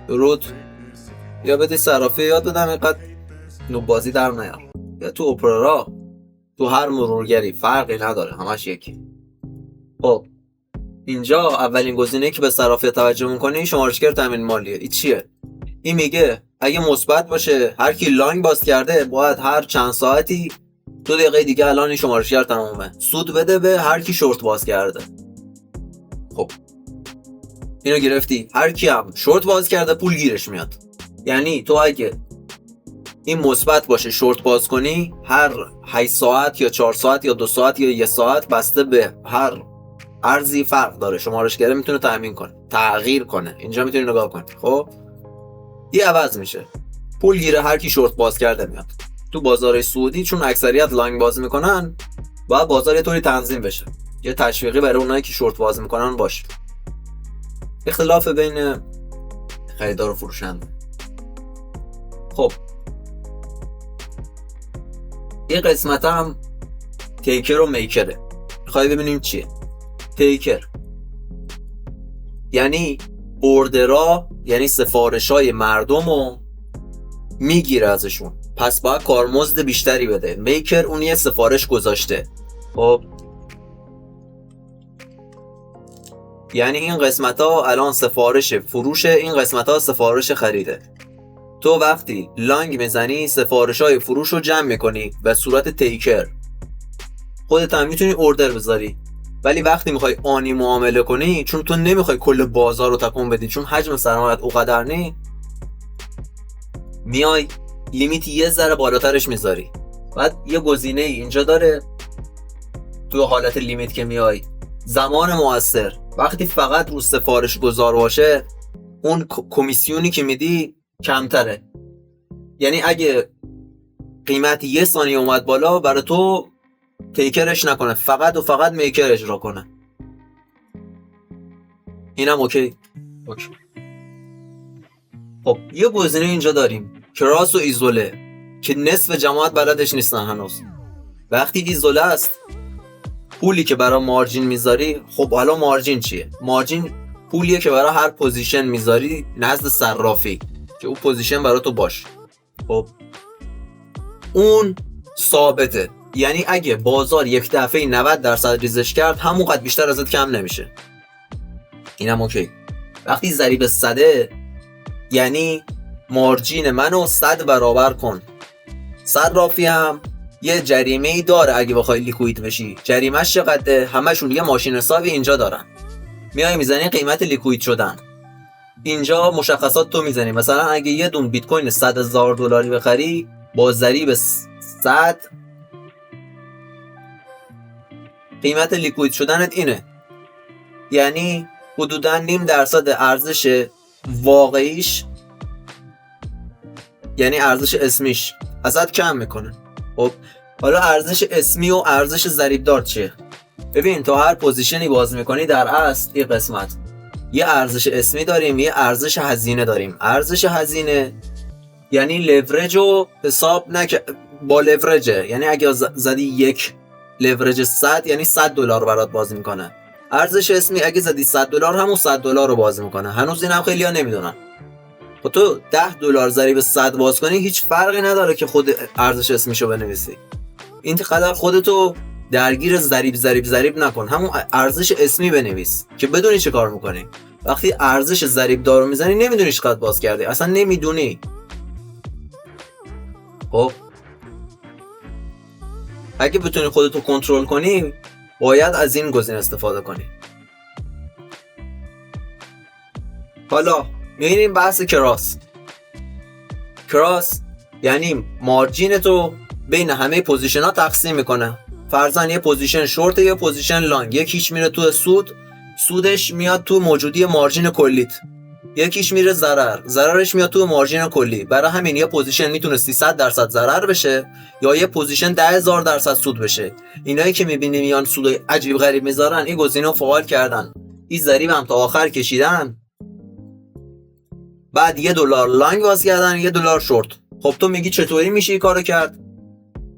درود. یا بده صرافی یاد بدم اینقدر نو بازی در نیار. یا تو اپرا تو هر مرورگری فرقی نداره، همش یکی. خب اینجا اولین گزینه که به صرافی توجه میکنی شمارشگر تامین مالیه. این چیه؟ این میگه اگه مثبت باشه هر کی لانگ باز کرده باید هر چند ساعتی 2 دقیقه دیگه الان این شمارشگر تمومه سود بده به هر کی شورت باز کرده. خب اینو گرفتی. هر کی هم شورت باز کرده پول گیرش میاد. یعنی تو اگه این مثبت باشه شورت باز کنی هر 8 ساعت یا 4 ساعت یا 2 ساعت یا 1 ساعت بسته به هر ارزی فرق داره شمارشگر میتونه تامین کنه، تغییر کنه. اینجا میتونی نگاه کنی. خب این عوض میشه، پول گیره هر کی شورت باز کرده میاد. تو بازار سعودی چون اکثریت لانگ باز میکنن باید بازار یه طوری تنظیم بشه، یه تشویقی برای اونایی که شورت باز میکنن باشه. اختلاف بین خریدار و فروشنده. خب یه قسمت هم تیکر و میکره. میخوای ببینیم چیه تیکر؟ یعنی اوردرها، یعنی سفارشای مردمو میگیره ازشون، پس باید کارمزد بیشتری بده. میکر اون یه سفارش گذاشته. خب یعنی این قسمت ها الان سفارش فروشه، این قسمت ها سفارش خریده. تو وقتی لانگ میزنی سفارش های فروش رو جمع میکنی به صورت تیکر. خودت هم میتونی اوردر بذاری، ولی وقتی میخوای آنی معامله کنی چون تو نمیخوای کل بازار رو تکون بدی، چون حجم سرمایه‌ات اونقدر نی، میای لیمیت یه ذره بالاترش میذاری. بعد یه گزینه اینجا داره تو حالت لیمیت که میای زمان مؤثر. وقتی فقط رو سفارش گذار باشه اون کمیسیونی که میدی کمتره. یعنی اگه قیمت 1 ثانیه اومد بالا برای تو تیکرش نکنه، فقط و فقط میکر اجرا کنه. اینم اوکی. خب یه گزینه اینجا داریم کراس و ایزوله که نصف جماعت بلدش نیستن هنوز. وقتی ایزوله است پولی که برای مارجین میذاری، خب حالا مارجین چیه؟ مارجین پولیه که برای هر پوزیشن میذاری نزد صرافی که اون پوزیشن برای تو باشه. خب اون ثابته، یعنی اگه بازار یک دفعه 90% ریزش کرد همونقدر بیشتر ازت کم نمیشه. اینم اوکی. وقتی ضریب 100 یعنی مارجین منو 100 برابر کن. صرافی هم یه جریمه ای داره اگه بخوای لیکوید بشی. جریمهش چقدره؟ همشون یه ماشین حسابی اینجا دارن. میای میزنی قیمت لیکوید شدن. اینجا مشخصات تو میزنی. مثلا اگه یه دون بیت کوین $100,000 بخری با ضریب 100 قیمت لیکوید شدنت اینه. یعنی حدوداً 0.5% ارزش واقعیش، یعنی ارزش اسمیش ازت کم میکنه. خب حالا ارزش اسمی و ارزش ضریب دار چیه؟ ببین تو هر پوزیشنی باز میکنی در اصل این قسمت یه ارزش اسمی داریم، یه ارزش هزینه داریم. ارزش هزینه یعنی لورج رو حساب با لورجه، یعنی اگه زدی 1 لورج 100 یعنی $100 برات باز میکنه. ارزش اسمی اگه زدی $100 همون $100 رو باز میکنه. هنوز این هم خیلی ها نمیدونن. خب تو $10 ضریب 100 باز کنی هیچ فرقی نداره که خود ارزش اسمیشو بنویسی. این قدر خودتو درگیر ضریب نکن، همون ارزش اسمی بنویس که بدونی چه کار میکنی. وقتی ارزش ضریب دار رو میزنی نمیدونی چقدر باز کردی، اصلا نمیدونی. خب اگه بتونی خودتو کنترل کنی باید از این گزینه استفاده کنی. حالا می‌بینیم بحث کراس یعنی مارجین تو بین همه پوزیشن ها تقسیم میکنه. فرضاً یه پوزیشن شورت یه پوزیشن لانگ، یکیش میره تو سودش میاد تو موجودی مارجین کلیت، یکیش میره ضررش میاد تو مارجین کلی. برای همین یه پوزیشن میتونه 300% ضرر بشه یا یه پوزیشن 10,000% سود بشه. اینایی که میبینی میان سود عجیب غریب میذارن این گزینه رو فعال کردن، این ضریب هم تا آخر کشیدن، بعد $1 لانگ باز کردن $1 شورت. خب تو میگی چطوری میشه این کارو کرد؟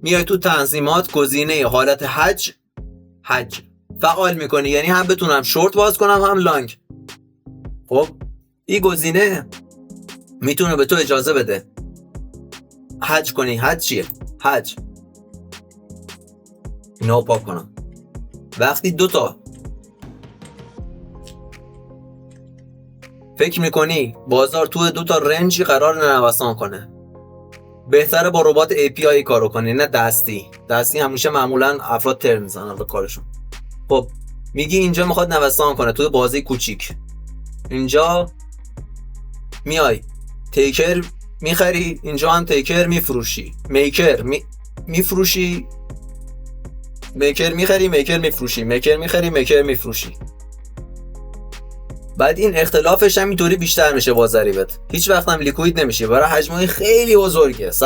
میای تو تنظیمات گزینه حالت حج فعال میکنی، یعنی هم بتونم شورت باز کنم هم لانگ. خب این گزینه میتونه به تو اجازه بده هج کنی. هج چیه؟ هج اینا پاک کنم. وقتی دوتا فکر میکنی بازار تو دوتا رنجی قرار نوسان کنه، بهتره با ربات API کارو کنی نه دستی همیشه معمولا افراد تر میزنن به کارشون. خب میگی اینجا میخواد نوسان کنه توی بازی کوچیک، اینجا میای تیکر میخری، اینجا هم تیکر میفروشی، میفروشی، میکر میخری، میکر میفروشی، میکر میخری، میکر میفروشی. بعد این اختلافش هم اینطوری بیشتر میشه با ضریبت، هیچ وقت هم لیکوید نمیشه. برای حجمای خیلی بزرگه $100,000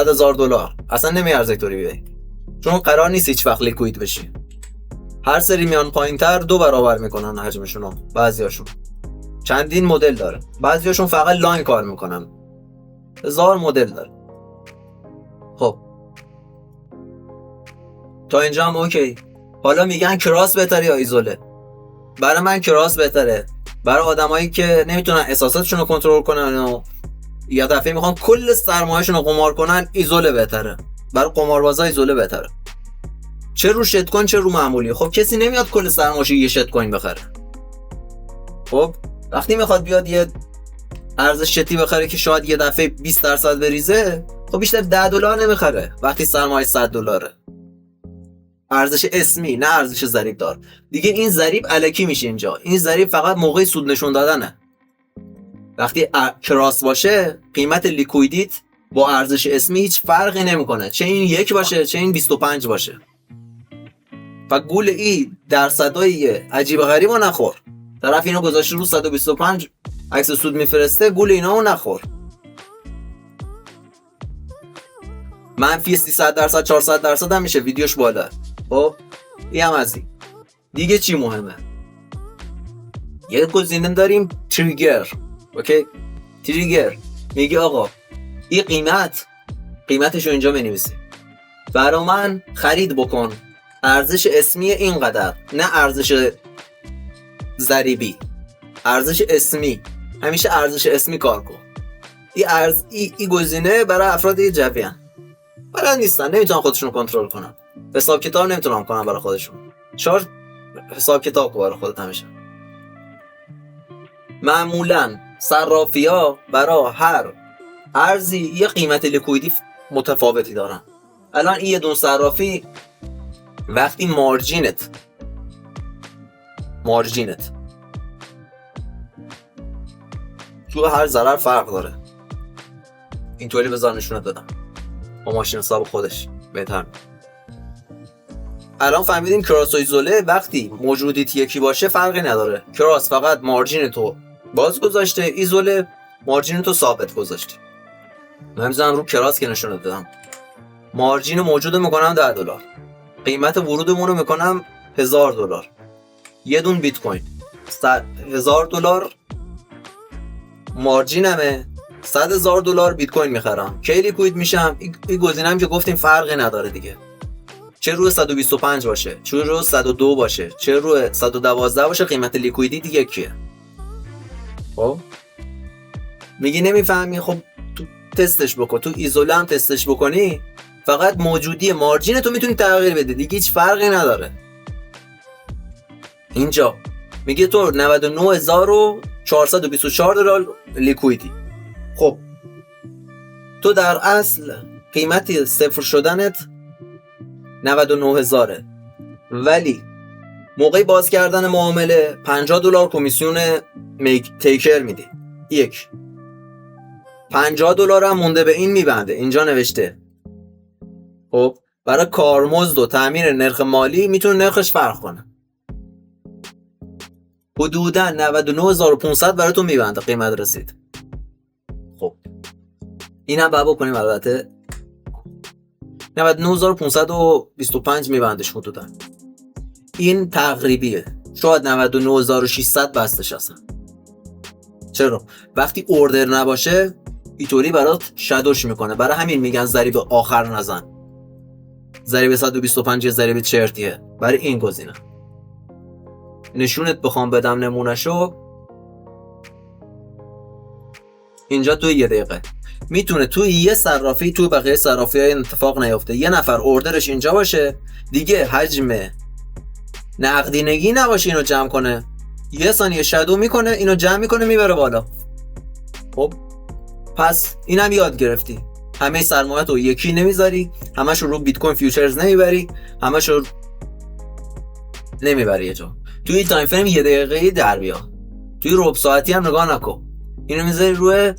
اصلا نمیارزه اینطوری بیای، چون قرار نیست هیچ وقت لیکوید بشی. هر سری میان پایینتر 2 برابر میکنن حجمشونو. بعضیاشون چندین مدل داره، بعضیاشون فقط لاین کار میکنن، 1000 مدل داره. خب تا اینجا هم اوکی. حالا میگن کراس بهتره یا ایزوله؟ برای من کراس بهتره. برای آدمایی که نمیتونن احساساتشون رو کنترل کنن و یا دفعه میخوان کل سرمایه‌شون رو قمار کنن، ایزوله بهتره. برای قماربازا ایزوله بهتره. چه رو شت کوین چه رو معمولی. خب کسی نمیاد کل سرمایه‌شو یه شت کوین بخره. خب وقتی میخواد بیاد یه ارزش شتی بخره که شاید یه دفعه 20% بریزه، خب بیشتر $10 نمیخره. وقتی سرمایه $100 ارزش اسمی نه ارزش ضریب دار. دیگه این ضریب الکی میشه اینجا. این ضریب فقط موقع سود نشون دادنه. وقتی کراس باشه قیمت لیکویدیت با ارزش اسمی هیچ فرقی نمیکنه، چه این 1 باشه چه این 25 باشه. و گول این درصدای عجیب غریب رو نخور. طرف اینو گذاشته رو 125 عکس سود میفرسته، گول اینا رو نخور. منفی 300% 400% هم میشه ویدیوش بالا. خب این هم از این. دیگه چی مهمه؟ یه گزینه داریم تریگر. اوکی، تریگر میگه آقا این قیمتشو اینجا بنویسی، برا من خرید بکن، ارزش اسمی اینقدر، نه ارزش ضریبی، ارزش اسمی. همیشه ارزش اسمی کار کن. این گزینه برای افراد جویان بلد نیستن، نمیتونن خودشون کنترل کنن، حساب کتاب نمیتونن کنن برای خودشون. شارژ حساب کتاب کن برای خودت همیشه. معمولا صرافی‌ها برای هر ارزی یه قیمت لیکویدی متفاوتی دارن. الان این یه دون صرافی وقتی مارجینت تو هر ضرر فرق داره. اینطوری بذار نشونت دادم با ماشین حساب خودش بهتر. الان فهمیدیم کراس و ایزوله وقتی موجودیت یکی باشه فرقی نداره. کراس فقط مارجین تو باز گذاشته، ایزوله مارجین تو ثابت گذاشته. من میذارم رو کراس که نشونت دادم. مارجین موجود میکنم $10، قیمت ورودمون رو میکنم $1000. یه دون بیت کوین $100,000 مارجینمه، $100,000 بیت کوین میخرم. کی لیکوید میشم؟ این گزینه‌ام که گفتیم فرقی نداره دیگه. چه روی 125 باشه، چه روی 102 باشه، چه روی 112 باشه، قیمت لیکویدی دیگه کیه؟ خب میگی نمیفهمی؟ خب تو تستش بکن، تو ایزوله هم تستش بکنی، فقط موجودی مارجین تو میتونی تغییر بده، دیگه هیچ فرقی نداره. اینجا میگه تو $99,424 لیکویدی. خب تو در اصل قیمت صفر شدنت 99,000، ولی موقع باز کردن معامله $50 کمیسیون تیکر میدی. یک $50 هم مونده به این میبنده. اینجا نوشته خب برای کارمزد و تامین نرخ مالی میتونه نرخش فرق کنه. حدودا 99,500 برای تو میبنده قیمت رسید. خب این هم باید بکنیم البته 99,525 میبندش حدودا. این تقریبیه، شاید 99,600 بستش هستن. چرا؟ وقتی اوردر نباشه اینطوری برات شادوش میکنه. برای همین میگن ضریب آخر نزن. ضریب 125 ضریب چرتیه برای این گزینه. نشونت بخوام بدم نمونهشو، اینجا توی 1 دقیقه میتونه توی یه صرافی، توی بقیه صرافی های اتفاق نیفته. یه نفر اوردرش اینجا باشه، دیگه حجم نقدینگی نباشه، اینو جمع کنه، 1 ثانیه شادو میکنه، اینو جمع میکنه، میبره بالا. خب پس اینم یاد گرفتی، همه سرمایه‌ت رو یکی نمیذاری، همش رو بیت کوین فیوچرز نمیبری، همش رو نمیبری یه جا. توی تایم فریم 1 دقیقه‌ای در بیا، توی ربع ساعتی هم نگاه نکن، اینو میذاری روی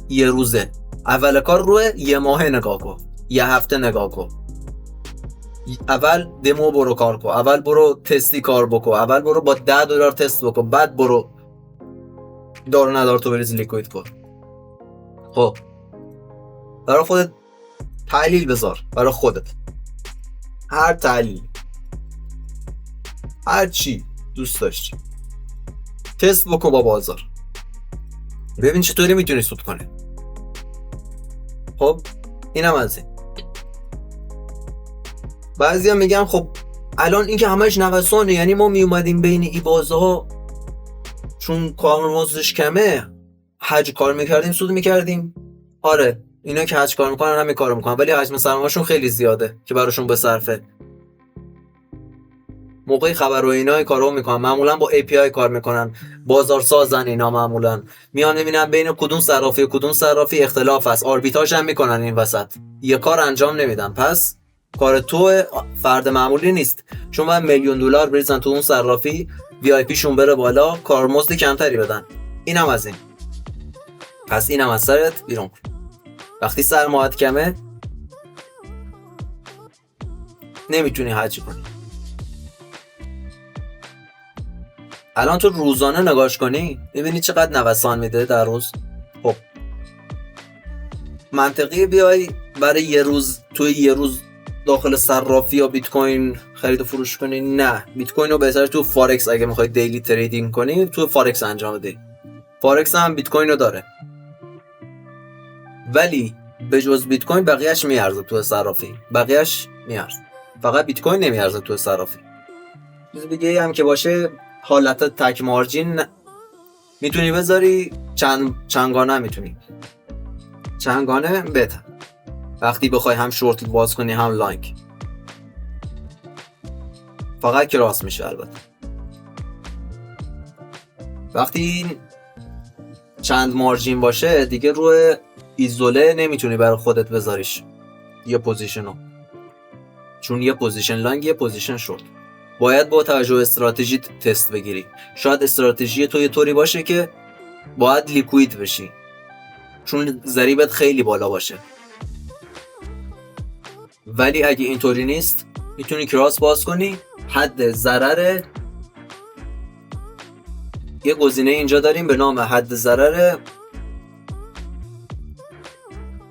1 روزه، اول کار روی 1 ماهه نگاه کن، 1 هفته نگاه کن. اول دمو برو کار کن، اول برو تستی کار بکن، اول برو با $10 تست بکن، بعد برو دار ندار تو بریز لیکوید کن. خب برای خودت تحلیل بذار، برای خودت هر تحلیل، هر چی دوست داشتی تست بکن با بازار، ببین چطوری میتونی سود کنی. خب اینم از این. بعضی هم میگن خب الان این که همش نوسانه، یعنی ما میومدیم بین این بازارها چون کارمزدش کمه حج کار میکردیم سود میکردیم. آره اینا که حج کار میکنن همین کارو میکنن، ولی حجم سرمایه‌شون خیلی زیاده که براشون بصرفه. موقعی خبر و اینا کارو میکنن، معمولا با API کار میکنن، بازار سازن اینا، معمولا میان ببینن بین کدوم صرافی اختلاف هست، آربیتراژ هم میکنن این وسط، یه کار انجام نمیدن. پس کار تو فرد معمولی نیست، چون باید $1,000,000 بریزن تو اون صرافی، VIP شون بره بالا، کارمزد کمتری بدن. اینم از این. پس اینم از سرت بیرون. وقتی سرمایه‌ات کمه نمیتونی حج کنی. الان تو روزانه نگاش کنی ببینی چقدر نوسان میده در روز. خب منطقی بیای برای یه روز، توی یه روز داخل صرافی یا بیت کوین خرید و فروش کنی؟ نه، بیت کوین رو بهتره تو فارکس، اگه میخوای دیلی تریدینگ کنی تو فارکس انجام بدی. فارکس هم بیت کوین رو داره، ولی به جز بیت کوین بقیه‌اش میارزه تو صرافی، بقیه‌اش میارزه، فقط بیت کوین نمیارزه تو صرافی. چیز دیگه هم که باشه حالت تک مارجین میتونی بذاری، چندگانه میتونی، چندگانه بهتر وقتی بخوای هم شورت باز کنی هم لانگ، فقط که راست میشه. البته وقتی چند مارجین باشه دیگه روی ایزوله نمیتونی برای خودت بذاریش یه پوزیشنو، چون یه پوزیشن لانگ یه پوزیشن شورت، باید با توجه به استراتژی تست بگیری. شاید استراتژی تو یه طوری باشه که باید لیکوید بشی چون ضریبت خیلی بالا باشه، ولی اگه اینطوری نیست میتونی کراس باز کنی. حد ضرر، یه گزینه اینجا داریم به نام حد ضرر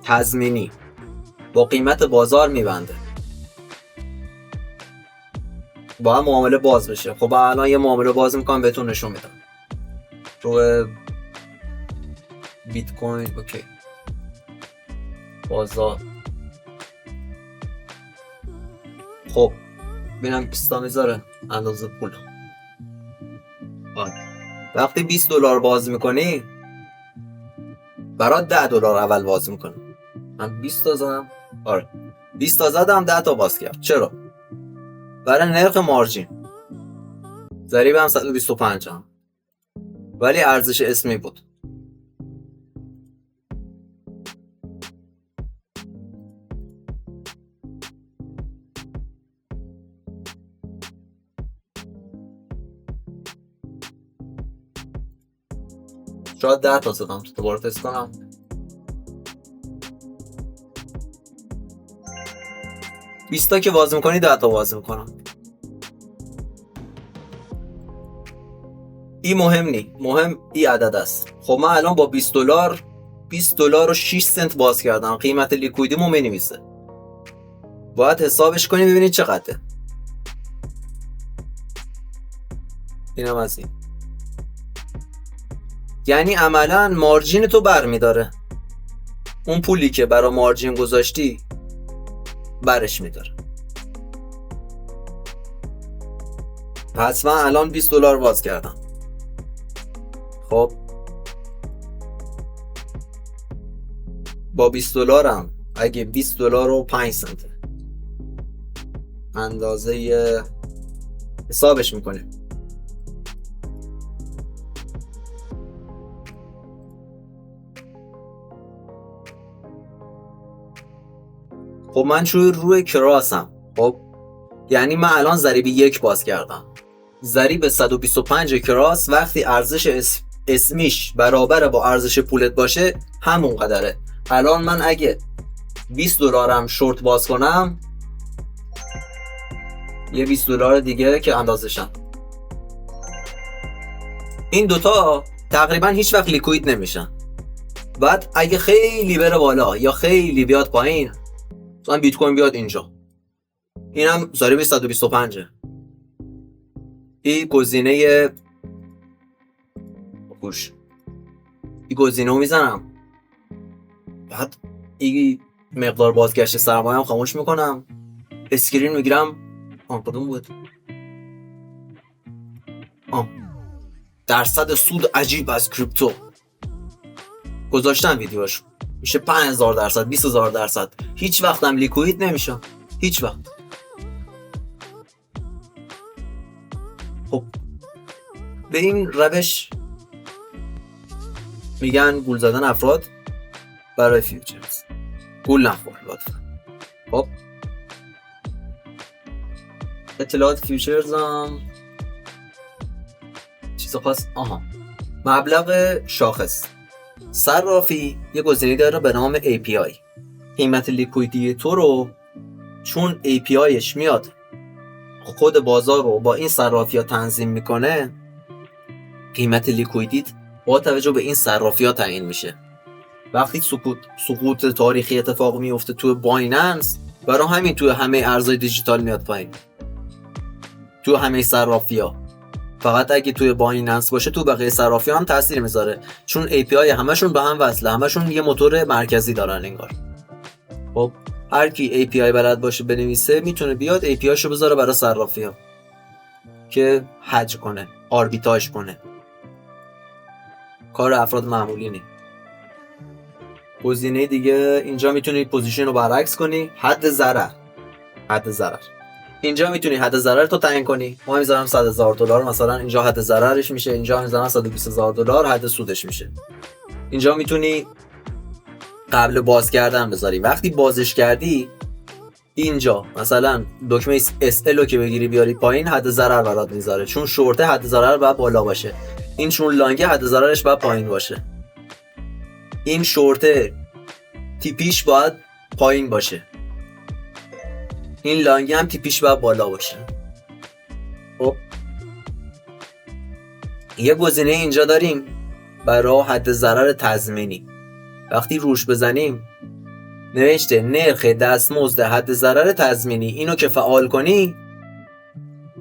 تضمینی، با قیمت بازار میبنده، با هم معامله باز بشه. خب الان یه معامله باز میکنم بهتون نشون میدم روی بیت کوین. اوکی بازار، خب ببینم پیستا میذاره اندازه پول. وقتی $20 باز میکنی برات $10 اول باز میکنه. من 20 تا زدم، آره 20 تا زدم 10 تا باز کرد. چرا؟ برای نرخ مارجین، ضریبم 125 هم، ولی ارزش اسمی بود. شاید 10 تا زدم، دوباره تست کنم. بیستا که باز میکنی 10 تا باز میکنم. این مهم نی، مهم این عدد است. خب من الان با $20 و 6 سنت باز کردم، قیمت لیکویدیمو مینویسه، باید حسابش کنی ببینید چقدره. اینم از این، یعنی عملا مارجین تو بر میداره، اون پولی که برای مارجین گذاشتی برش میداره. پس من الان $20 باز کردم. خب با $20 اگه $20 و 5 سنت اندازه حسابش میکنیم. خب من روی کراسم. خب یعنی من الان ضریب 1 باز کردم. ضریب 125 کراس وقتی ارزش اسمیش برابر با ارزش پولت باشه همون قدره. الان من اگه $20 شورت باز کنم یه $20 دیگه که اندازشم، این دوتا تقریبا هیچ وقت لیکوید نمیشن. بعد اگه خیلی بره بالا یا خیلی بیاد پایین، مثلا بیت کوین بیاد اینجا، اینم ضریب 125. این گزینه گوش، این گزینه رو میزنم، بعد این مقدار بازگشت سرمایه هم خاموش میکنم، اسکرین میگیرم. کدوم بود؟ درصد سود عجیب از کریپتو گذاشتم ویدیوش، میشه 5000%، 20000%. هیچ وقت هم لیکوید نمیشه، هیچ وقت. خب به این روش میگن گول زدن افراد برای فیوچرز. گول نخور لطفا. خب اطلاعات فیوچرز هم چیز خاص. مبلغ شاخص. صرافی یه گزینه داره به نام API. قیمت لیکویدی تو رو چون APIش میاد خود بازار رو با این صرافی ها تنظیم میکنه، قیمت لیکویدیت با توجه به این صرافی ها تعیین میشه. وقتی سقوط تاریخی اتفاق میفته توی بایننس، برای همین توی همه ارزهای دیجیتال میاد پایین، توی همه صرافی ها. فقط اگه توی بایننس باشه تو بقیه صرافی ها هم تاثیر میذاره، چون API همشون به هم وصله، همشون یه موتور مرکزی دارن انگار. خب هر کی API بلد باشه بنویسه میتونه بیاد API شو بذاره برای صرافی ها که هج کنه، آربیتاژ کنه. کار افراد معمولی نی. گزینه دیگه اینجا میتونی پوزیشن رو برعکس کنی. حد ضرر. اینجا میتونی حد ضرر تو تعیین کنی. ما میذارم $100,000 مثلا، اینجا حد ضررش میشه. اینجا میذارم $120,000 حد سودش میشه. اینجا میتونی قبل باز کردن بذاری. وقتی بازش کردی اینجا مثلا دکمه SL رو که بگیری بیاری پایین، حد ضرر برات میذاره، چون شورت حد ضرر باید بالا باشه، این چون لانگه حد ضررش باید پایین باشه. این شورت تیپیش باید پایین باشه، این لانگه هم تیپیش باید بالا باشه. خب یه گزینه اینجا داریم برای حد ضرر تضمینی. وقتی روش بزنیم نوشته نرخ دستمزد حد ضرر تضمینی. اینو که فعال کنی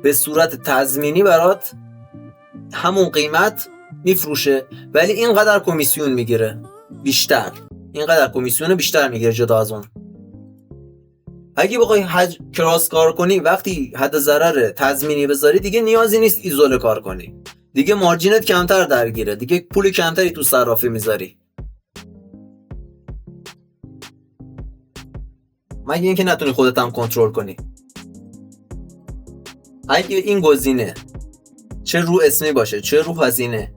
به صورت تضمینی برات همون قیمت میفروشه، ولی اینقدر کمیسیون میگیره بیشتر، اینقدر کمیسیون بیشتر میگیره جدا از اون. اگه بخوای کراس کار کنی، وقتی حد ضرر تضمینی بذاری دیگه نیازی نیست ایزوله کار کنی، دیگه مارجینت کمتر درگیره، دیگه پول کمتری تو صرافی میذاری، مگه اینکه نتونی خودت هم کنترل کنی. اگه این گزینه چه رو اسمی باشه چه رو هزینه،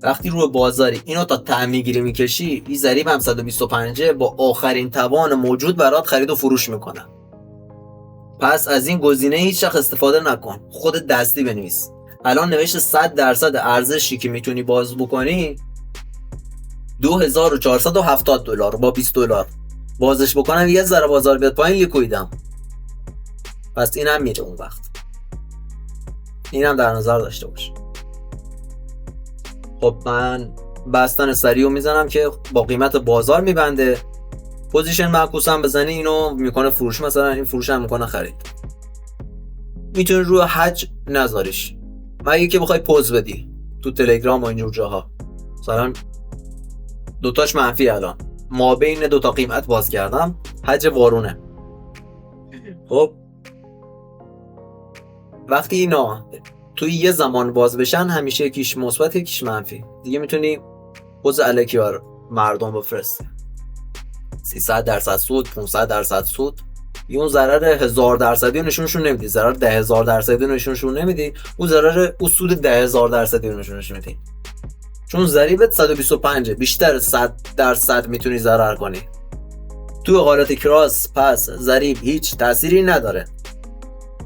وقتی رو بازاری اینو تا تعمی گیری میکشی، این ضریب هم 125 با آخرین توان موجود برات خرید و فروش میکنه. پس از این گزینه هیچ وقت استفاده نکن، خود دستی بنویس. الان نوشته 100% ارزشی که میتونی باز بکنی $2,470 با $20. بازش بکنم یه ذره بازار بیاد پایین لیکویدم، پس اینم میره اون وقت. اینم در نظر داشته باش. خب من بستن سریع میزنم که با قیمت بازار میبنده. پوزیشن معکوس هم بزنی اینو میکنه فروش، مثلا این فروش هم میکنه خرید. میتونی روی حج نذاریش، مگه که بخوای پوز بدی تو تلگرام و اینجور جاها. مثلا دوتاش منفی، الان ما بین دوتا قیمت باز کردم، حج وارونه. خب وقتی اینا توی یه زمان باز بشن همیشه یکیش مثبت یکیش منفی. دیگه میتونی حوض الکی بر مردم بفرستی. 300% سود، 500% سود. یه اون ضرر 1000% نشونشون نمیدی، ضرر 10,000% نشونشون نمیدی، اون ضرر سود 10,000% نشونشون میدی. چون ضریبت 125 بیشتر 100% میتونی ضرر کنی. تو حالت کراس پس ضریب هیچ تأثیری نداره.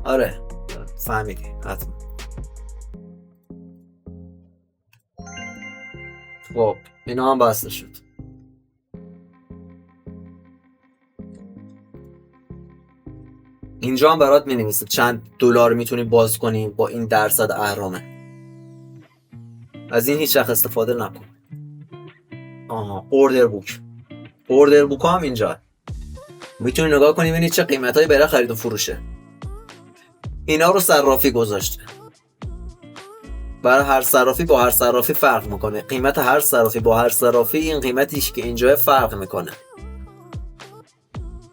آره فهمیدی حتما. خب اینا هم بسته شد. اینجا هم برات می‌نویسه چند دلار میتونی باز کنی با این درصد اهرامه. از این هیچ وقت استفاده نکن. اوردر بوک. اوردر بوک هم اینجا میتونی نگاه کنی ببینی چه قیمتایی برای خرید و فروشه. اینا رو صرافی گذاشته. برای هر صرافی با هر صرافی فرق میکنه. قیمت هر صرافی با هر صرافی این قیمتیش که اینجا فرق میکنه.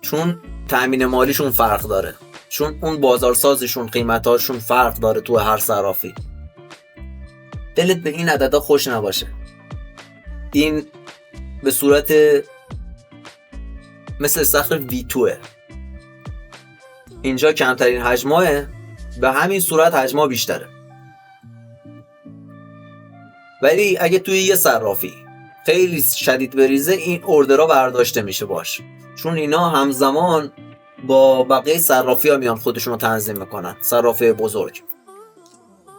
چون تامین مالیشون فرق داره. چون اون بازارسازشون قیمتاشون فرق داره تو هر صرافی. دلت به این عددا خوش نباشه. این به صورت مثل صخر V2 اینجا کمترین حجمه، به همین صورت حجمها بیشتره. ولی اگه توی یه صرافی خیلی شدید بریزه این اوردرها برداشته میشه باش، چون اینا همزمان با بقیه صرافی ها میان خودشون رو تنظیم میکنن، صرافی بزرگ.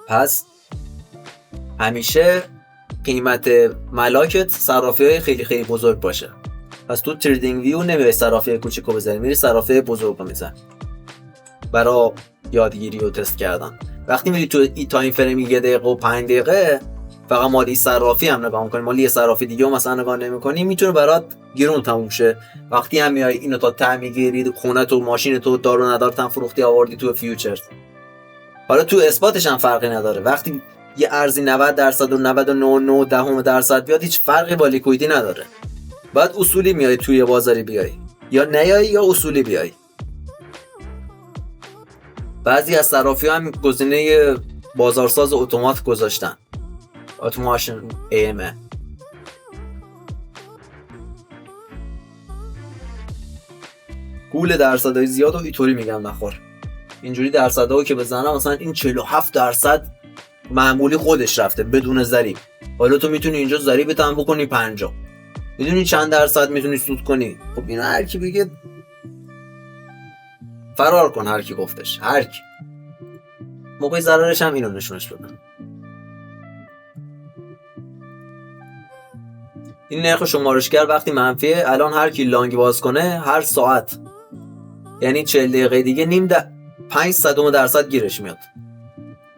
پس همیشه قیمت ملاکت صرافی های خیلی خیلی بزرگ باشه. پس تو تریدینگ ویو نمیای صرافی کوچیکو بزنی، میری صرافی بزرگو میزنی برای یادگیری و تست کردن. وقتی میری تو ای تایم فریم 1 دقیقه و 5 دقیقه فقط مالی صرافی هم نگاه میکنی، مالی صرافی دیگه هم مثلا نگاه نمیکنی، میتونه برات گرون تموم شه. وقتی هم میای اینو تا تعمیر گیری خونت و ماشین تو دار و ندار تن فروختی آوردی تو فیوچر، حالا تو اثباتش هم فرقی نداره. وقتی یه ارزی 90% و 99.9% بیاد هیچ فرقی با لیکویدی نداره. بعد اصولی میای توی بازاری بیای یا نیای یا اصولی بیای. بعضی از صرافی هم گزینه بازارساز اتومات گذاشتن، اتوماسیون AM. گول درصدای زیاد و اینطوری میگم نخور. اینجوری درصدها که بزنم مثلا این 47% معمولی خودش رفته بدون ضریب. حالا تو میتونی اینجا ضریبت هم بکنی 50. میدونی چند درصد میتونی سود کنی؟ خب اینا هر کی بگه فرار کن، هر کی گفتش، هر کی. موقع ضررش هم اینو نشونش بدن. این نرخ شمارشگر وقتی منفیه، الان هر کی لانگ باز کنه هر ساعت یعنی 40 دقیقه دیگه 0.5% گیرش میاد.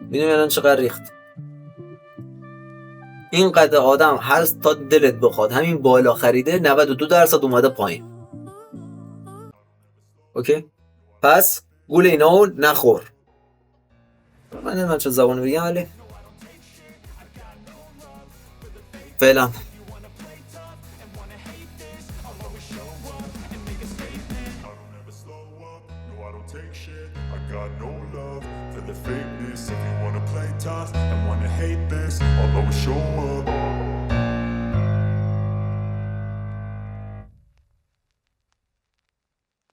میدونی الان چقدر ریخت؟ این قد آدم هر تا دلت بخواد همین بالا خریده 92% اومده پایین. اوکی؟ پس گول اینا رو نخور. من نمیدونم چه زبانی بگم ولی فعلا take shit. I got no love for the fakeness. If you wanna play tough and wanna hate this, I'll always show up.